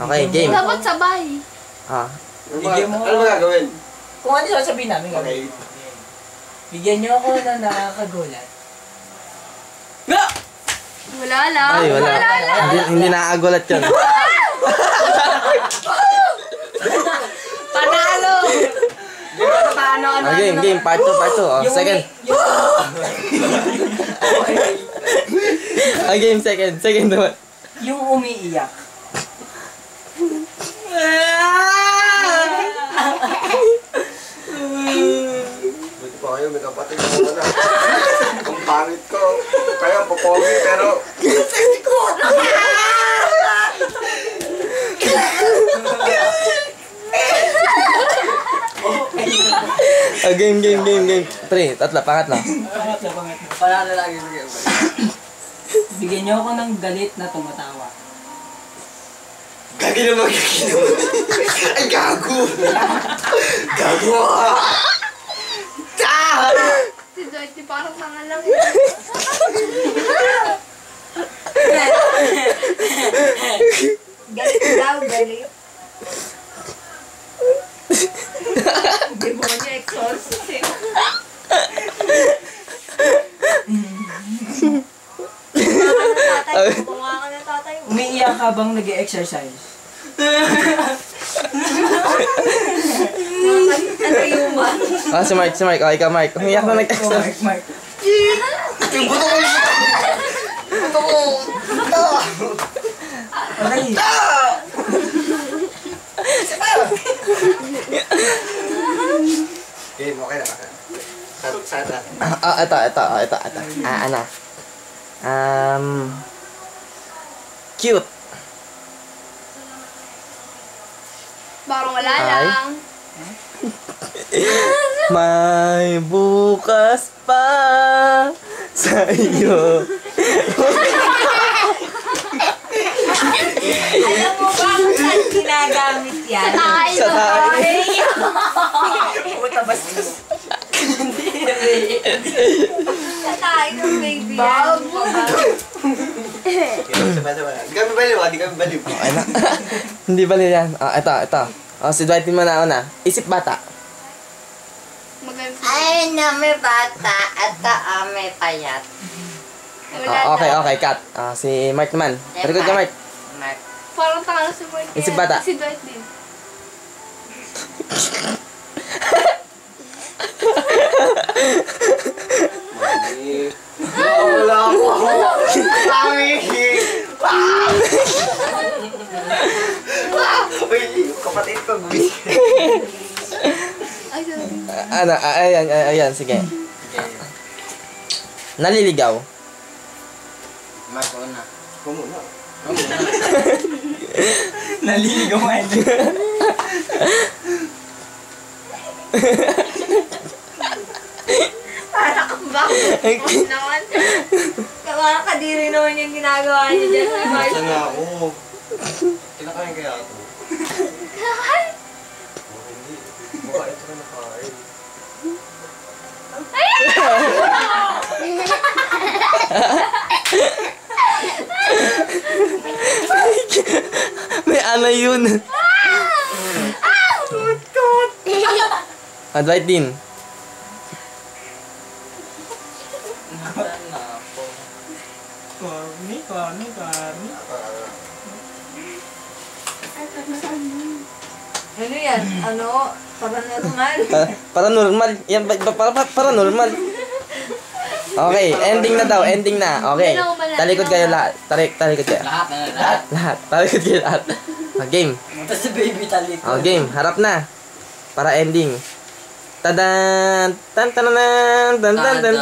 Okay, game. Dapat sabay. Ah. Ano ba gagawin? Kung ano sasabihin namin. Okay. Bigyan niyo ako na nakakagulat. Wala lang. Ay, wala. Hindi nakakagulat yun. Panalo! Paano? Game. Part 2. Oh, second. Game, second naman. Yung umiiyak. Buti pa kayo, may kapatid ko na. Ang pangit ko. Kaya popogi, pero... Game. 3, tatlo, pangatlo. Panalo lagi. Bigyan niyo ako ng galit na tumatawa. Gagi naman. Ay, gago! Gago ka! Si Joyce parang tanga lang. Galit daw, galit. Demonyo exorcist eh. Bunga ka ng tatay mo. Umiiyak ka bang nag-e-exercise? Ano yung man? Ah, si Mark. Oh, ikaw, Mark. Umiyak na nag-exercise. Mark. Yung buto ko! Buto ko! Okay. Game, okay na. Sana. Ito. Ano? Cute. Parang wala Ay. lang. May bukas pa sa iyo. Alam mo ba kung saan ginagamit yan? Sa tayo. Puta bastos. Sa tayo ng baby yan. Bago. Di kami baliw, di kami baliw. Okay na. Hindi ba yan? Ito. Si Dwight mo na una. Isip bata. Maganda. Ay, na may bata at may payat. Wala Okay, cut. Si Mark naman. Record ka, Mark. Mark. Parang tanga lang si Mark. Isip bata. Si Dwight din. Wala ako. Mami! Uy, kapatid ko, gumis. Ay, sorry. Ayan, sige. Naliligaw. Mark, una. Kumuna. Naliligaw nga yun. Para kang bakit naman. Mga kadiri naman yung ginagawa niya dyan sa Mark. Saan nga ako? Kinakain kaya ako? Hindi. Baka ito ka nakain. May ano yun. Dwight din. Ano yan? Ano? Paranormal? Paranormal. Yan, paranormal. Okay, ending na daw. Okay. Talikod kayo lahat. Talikod kayo. Lahat. Talikod kayo lahat. Game. Punta si baby talikod. Game. Harap na. Para ending. Tadan! Tan tan tan tan tan tan.